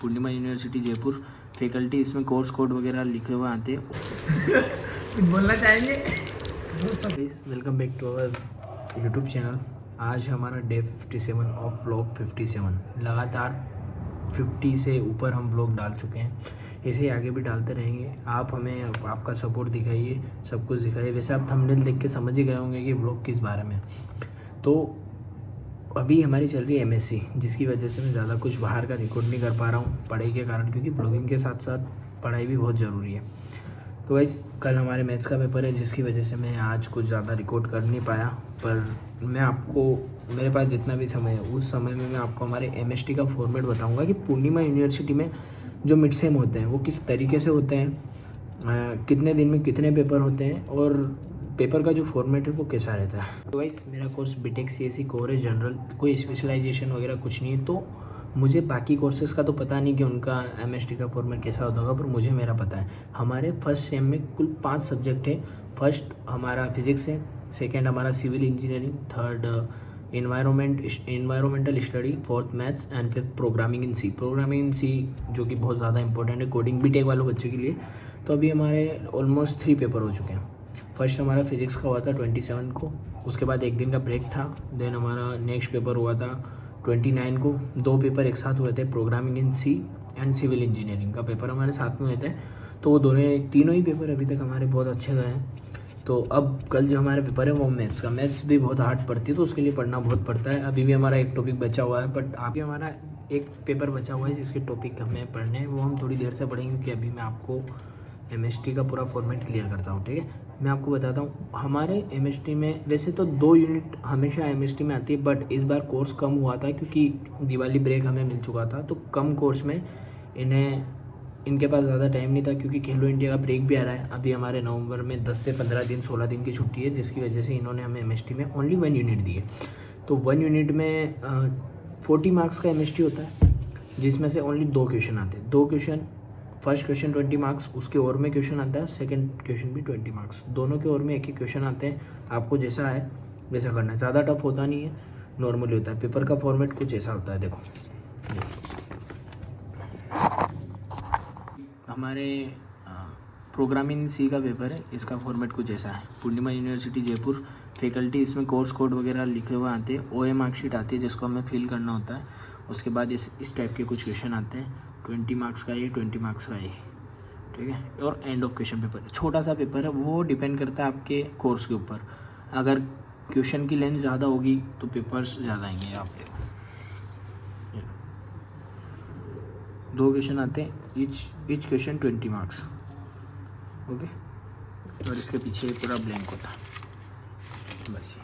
पूर्णिमा university Jaipur. Faculty इसमें course code वगैरह लिखे हुए आते हैं। कुछ बोलना चाहेंगे? Welcome back to our YouTube channel. आज हमारा डे 57 ऑफ व्लॉग 57। लगातार 50 से ऊपर हम व्लॉग डाल चुके हैं, ऐसे ही आगे भी डालते रहेंगे। आप हमें आपका सपोर्ट दिखाइए, सब कुछ दिखाइए। वैसे आप थंबनेल देख के समझ ही गए होंगे कि व्लॉग किस बारे में। तो अभी हमारी चल रही है एमएससी, जिसकी वजह से मैं ज़्यादा कुछ बाहर का रिकॉर्ड नहीं कर पा रहा हूँ पढ़ाई के कारण, क्योंकि ब्लॉगिंग के साथ साथ पढ़ाई भी बहुत ज़रूरी है। तो गाइस कल हमारे मैथ्स का पेपर है, जिसकी वजह से मैं आज कुछ ज़्यादा रिकॉर्ड कर नहीं पाया। पर मैं आपको, मेरे पास जितना भी समय है उस समय में मैं आपको हमारे एमएसटी का फॉर्मेट बताऊंगा कि पूर्णिमा यूनिवर्सिटी में जो मिड सेम होते हैं वो किस तरीके से होते हैं, कितने दिन में कितने पेपर होते हैं और पेपर का जो फॉर्मेट है वो कैसा रहता है। तो गाइस मेरा कोर्स बीटेक सीएससी कोर है, जनरल, कोई स्पेशलाइजेशन वगैरह कुछ नहीं है। तो मुझे बाकी कोर्सेज का तो पता नहीं कि उनका एमएसटी का फॉर्मेट कैसा होता होगा, पर मुझे मेरा पता है। हमारे फर्स्ट सेम में कुल 5 सब्जेक्ट है। फर्स्ट हमारा फिजिक्स है, सेकेंड हमारा civil engineering, third environmental study, fourth maths and fifth programming in C. Programming in C जो कि बहुत ज़्यादा इंपॉर्टेंट है कोडिंग बीटेक वालों बच्चों के लिए। तो अभी हमारे ऑलमोस्ट 3 पेपर हो चुके हैं। फर्स्ट हमारा फिजिक्स का हुआ था 27 को, उसके बाद एक दिन का ब्रेक था। देन हमारा नेक्स्ट पेपर हुआ था 29 को। 2 पेपर एक साथ हुए थे, programming in C and civil engineering का पेपर हमारे साथ में हुए थे। तो वो तीनों ही पेपर अभी तक हमारे बहुत अच्छे गए हैं। तो अब कल जो हमारे पेपर है वो मैथ्स का। मैथ्स भी बहुत हार्ड पड़ती है, तो उसके लिए पढ़ना बहुत पड़ता है। अभी भी हमारा एक टॉपिक बचा हुआ है, बट अभी हमारा एक पेपर बचा हुआ है जिसके टॉपिक हमें पढ़ने हैं, वो हम थोड़ी देर से पढ़ेंगे, क्योंकि अभी मैं आपको एमएसटी का पूरा फॉर्मेट क्लियर करता हूँ। ठीक है, मैं आपको बताता हूँ हमारे एमएसटी में वैसे तो 2 यूनिट हमेशा एमएसटी में आती है, बट इस बार कोर्स कम हुआ था क्योंकि दिवाली ब्रेक हमें मिल चुका था। तो कम कोर्स में इनके पास ज़्यादा टाइम नहीं था, क्योंकि खेलो इंडिया का ब्रेक भी आ रहा है। अभी हमारे नवंबर में 10 से 15 दिन 16 दिन की छुट्टी है, जिसकी वजह से इन्होंने हमें एमएसटी में ओनली 1 यूनिट दी है। तो 1 यूनिट में 40 मार्क्स का एमएसटी होता है, जिसमें से ओनली 2 क्वेश्चन आते हैं। 2 क्वेश्चन, फर्स्ट क्वेश्चन 20 मार्क्स, उसके और में क्वेश्चन आता है, सेकंड क्वेश्चन भी 20 मार्क्स, दोनों के और में एक ही क्वेश्चन आते हैं। आपको जैसा है वैसा करना है, ज़्यादा टफ होता नहीं है, नॉर्मली होता है। पेपर का फॉर्मेट कुछ ऐसा होता है, देखो हमारे प्रोग्रामिंग सी का पेपर है, इसका फॉर्मेट कुछ ऐसा है। पूर्णिमा यूनिवर्सिटी जयपुर। फैकल्टी इसमें कोर्स कोड वगैरह लिखे हुए आते हैं। ओए मार्कशीट आती है जिसको हमें फिल करना होता है। उसके बाद इस टाइप के कुछ क्वेश्चन आते हैं, 20 मार्क्स का ये, 20 मार्क्स का ये, ठीक है। और एंड ऑफ क्वेश्चन पेपर, छोटा सा पेपर है, वो डिपेंड करता है आपके कोर्स के ऊपर। अगर क्वेश्चन की लेंथ ज़्यादा होगी तो पेपर्स ज़्यादा आएंगे। आप देखो 2 क्वेश्चन आते हैं, ईच क्वेश्चन 20 मार्क्स, ओके। और इसके पीछे पूरा ब्लैंक होता है, बस ये।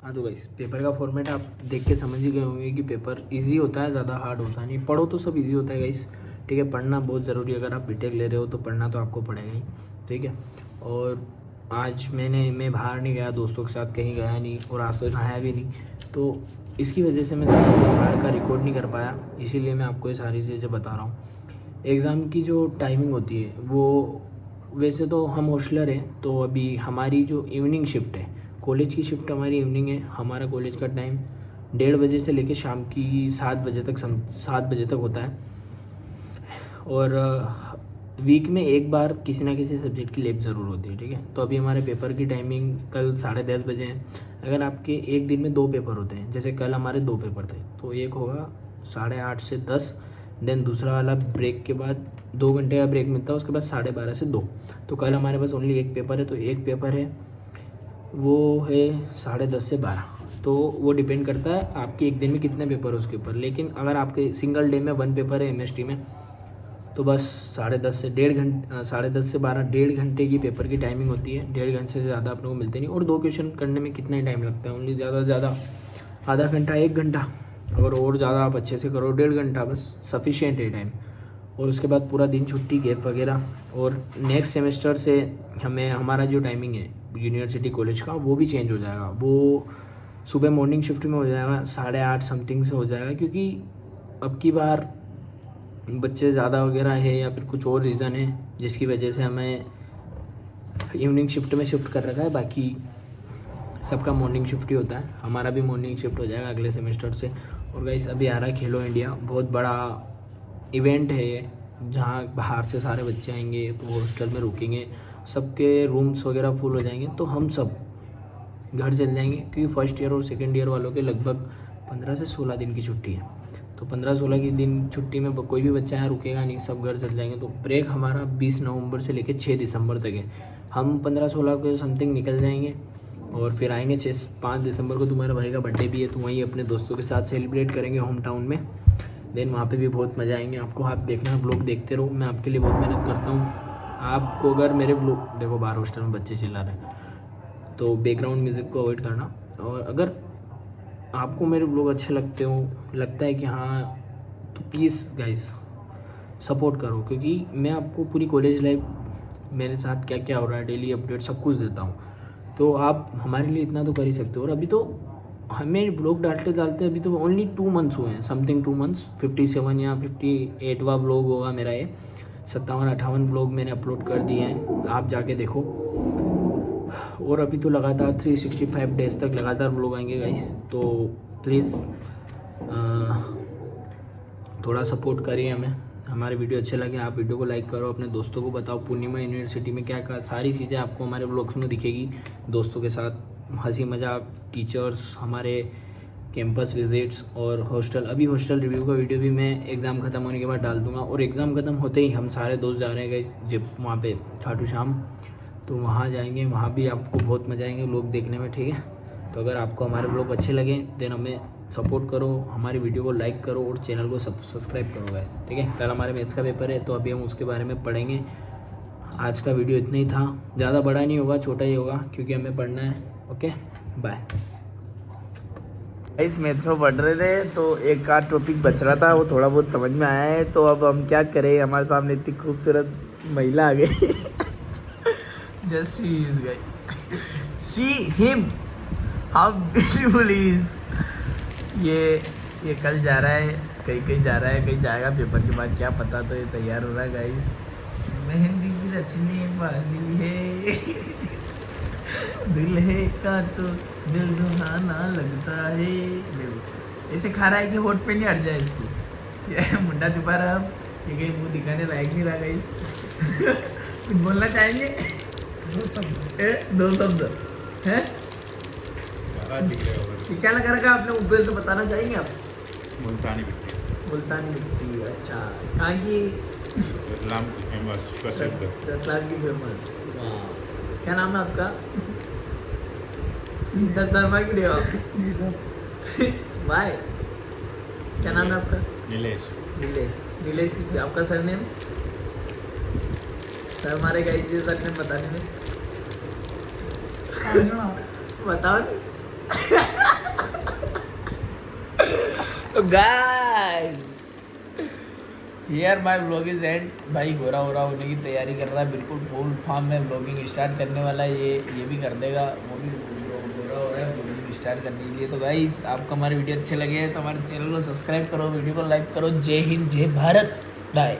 हाँ तो गाइस पेपर का फॉर्मेट आप देख के समझ ही गए होंगे कि पेपर इजी होता है, ज़्यादा हार्ड होता नहीं। पढ़ो तो सब इजी होता है गाइस, ठीक है। पढ़ना बहुत ज़रूरी है, अगर आप बीटेक ले रहे हो तो पढ़ना तो आपको पड़ेगा ही, ठीक है। और आज मैं बाहर नहीं गया, दोस्तों के साथ कहीं गया नहीं, और आज तो नहाया भी नहीं, तो इसकी वजह से मैं बाहर का रिकॉर्ड नहीं कर पाया। इसीलिए मैं आपको ये सारी चीज़ें बता रहा हूँ। एग्ज़ाम की जो टाइमिंग होती है वो, वैसे तो हम हॉस्टलर हैं, तो अभी हमारी जो इवनिंग शिफ्ट है, कॉलेज की शिफ्ट हमारी इवनिंग है। हमारा कॉलेज का टाइम 1:30 बजे से लेकर शाम की 7 बजे तक होता है। और वीक में एक बार किसी ना किसी सब्जेक्ट की लैब ज़रूर होती है, ठीक है। तो अभी हमारे पेपर की टाइमिंग कल 10:30 बजे है। अगर आपके एक दिन में 2 पेपर होते हैं, जैसे कल हमारे 2 पेपर थे, तो एक होगा 8:30 से 10, देन दूसरा वाला ब्रेक के बाद 2 घंटे का ब्रेक मिलता है, उसके बाद 12:30 से 2। तो कल हमारे पास ओनली एक पेपर है, तो एक पेपर है वो है 10:30 से 12। तो वो डिपेंड करता है आपके एक दिन में कितने पेपर है उसके ऊपर। लेकिन अगर आपके सिंगल डे में 1 पेपर है एमएसटी में, तो बस 10:30 से 12 1.5 घंटे की पेपर की टाइमिंग होती है। 1.5 घंटे से ज़्यादा अपने को मिलते नहीं। और 2 क्वेश्चन करने में कितना ही टाइम लगता है, ओनली ज़्यादा से ज़्यादा आधा घंटा 1 घंटा, अगर और ज़्यादा आप अच्छे से करो 1.5 घंटा, बस सफिशिएंट है टाइम। और उसके बाद पूरा दिन छुट्टी, गैप वगैरह। और नेक्स्ट सेमेस्टर से हमारा जो टाइमिंग है यूनिवर्सिटी कॉलेज का, वो भी चेंज हो जाएगा। वो सुबह मॉर्निंग शिफ्ट में हो जाएगा, 8:30 समथिंग से हो जाएगा, क्योंकि अब की बार बच्चे ज़्यादा वगैरह है या फिर कुछ और रीज़न है जिसकी वजह से हमें इवनिंग शिफ्ट में शिफ्ट कर रखा है। बाकी सबका मॉर्निंग शिफ्ट ही होता है, हमारा भी मॉर्निंग शिफ्ट हो जाएगा अगले सेमेस्टर से। और गाइस अभी आ रहा है खेलो इंडिया, बहुत बड़ा इवेंट है ये, जहाँ बाहर से सारे बच्चे आएंगे तो हॉस्टल में रुकेंगे, सबके रूम्स वगैरह फुल हो जाएंगे, तो हम सब घर चल जाएंगे क्योंकि फर्स्ट ईयर और सेकेंड ईयर वालों के लगभग 15 से 16 दिन की छुट्टी है। तो 15-16 की दिन छुट्टी में कोई भी बच्चा यहाँ रुकेगा नहीं, सब घर चल जाएंगे। तो ब्रेक हमारा 20 नवंबर से लेकर 6 दिसंबर तक है। हम 15-16 को समथिंग निकल जाएंगे और फिर आएंगे 5 दिसंबर को। तुम्हारे भाई का बर्थडे भी है, तो वहीं अपने दोस्तों के साथ सेलिब्रेट करेंगे होम टाउन में। देन वहाँ पे भी बहुत मज़ा आएंगे आपको। आप देखना, ब्लॉग देखते रहो, मैं आपके लिए बहुत मेहनत करता हूँ। आपको अगर मेरे ब्लॉग देखो, बाहर हॉस्टल में बच्चे चिल्ला रहे हैं, तो बैकग्राउंड म्यूज़िक को अवॉइड करना। और अगर आपको मेरे ब्लॉग अच्छे लगता है कि हाँ, तो प्लीज़ गाइस सपोर्ट करो, क्योंकि मैं आपको पूरी कॉलेज लाइफ मेरे साथ क्या क्या हो रहा है, डेली अपडेट सब कुछ देता हूँ। तो आप हमारे लिए इतना तो कर ही सकते हो। और अभी तो हमें ब्लॉग डालते अभी तो ओनली 2 मंथ्स हुए हैं, समथिंग 2 मंथ्स। 57 या 58वां ब्लॉग होगा मेरा ये। 57-58 ब्लॉग मैंने अपलोड कर दिए हैं, आप जाके देखो। और अभी तो लगातार 365 डेज तक लगातार ब्लॉग आएंगे गाइस। तो प्लीज़ थोड़ा सपोर्ट करिए हमें। हमारे वीडियो अच्छे लगे आप वीडियो को लाइक करो, अपने दोस्तों को बताओ। पूर्णिमा यूनिवर्सिटी में क्या क्या सारी चीज़ें आपको हमारे ब्लॉग्स में दिखेगी, दोस्तों के साथ हंसी मजाक, टीचर्स, हमारे कैंपस विजिट्स और हॉस्टल। अभी हॉस्टल रिव्यू का वीडियो भी मैं एग्ज़ाम ख़त्म होने के बाद डाल दूँगा। और एग्ज़ाम ख़त्म होते ही हम सारे दोस्त जा रहे हैं जब वहाँ पे खाटू श्याम, तो वहाँ जाएंगे। वहाँ भी आपको बहुत मज़ा आएंगे ब्लॉग देखने में, ठीक है। तो अगर आपको हमारे ब्लॉग अच्छे लगे देन हमें सपोर्ट करो, हमारी वीडियो को लाइक करो और चैनल को सब्सक्राइब करो गाइस, ठीक है। कल हमारे मैथ्स का पेपर है, तो अभी हम उसके बारे में पढ़ेंगे। आज का वीडियो इतना ही था, ज़्यादा बड़ा नहीं होगा, छोटा ही होगा, क्योंकि हमें पढ़ना है। Okay, bye. इस मैथ्स में पढ़ रहे थे, तो एक आध टॉपिक बच रहा था, वो थोड़ा बहुत समझ में आया है। तो अब हम क्या करें, हमारे सामने इतनी खूबसूरत महिला आ गई। जस्ट सी इज गई, see him, how beautiful is. ये कल जा रहा है, कहीं जा रहा है, कहीं जाएगा पेपर के बाद, क्या पता। तो ये तैयार हो रहा है गाइस। मेहंदी की रचने वाली है, दुल्हे का तो दिल दुहाना लगता है। देखो ऐसे खा रहा है कि होठ पे नहीं हट जाए इसको। ये मुंडा छुपा रहा, अब ये कहीं मुंह दिखाने लायक नहीं रहा गाइस। कुछ बोलना चाहेंगे? 2 शब्द हैं? क्या लगा रखा आपने ऊपर से, बताना चाहेंगे आप? मुल्तानी मिट्टी, मुल्तानी मिट्टी, अच्छा। कहाँ की? रतलाम की फेमस प्रसिद्ध। रतलाम की फेमस, वाह। क्या नाम है आपका? 10,000 रुपये की देवा भाई। क्या नाम है आपका? नीलेश। नीलेश आपका सरनेम? सर हमारे गाइस जी सरनेम बताने में बताओ। तो guys here my vlog is and. भाई गोरा होने की तैयारी कर रहा है, बिल्कुल फुल फॉर्म में व्लॉगिंग स्टार्ट करने वाला है। ये भी कर देगा, वो भी गोरा हो रहा है व्लॉगिंग स्टार्ट करने के लिए। तो गाइस आपको हमारे वीडियो अच्छे लगे तो हमारे चैनल को सब्सक्राइब करो, वीडियो को लाइक करो। जय हिंद, जय भारत, बाय।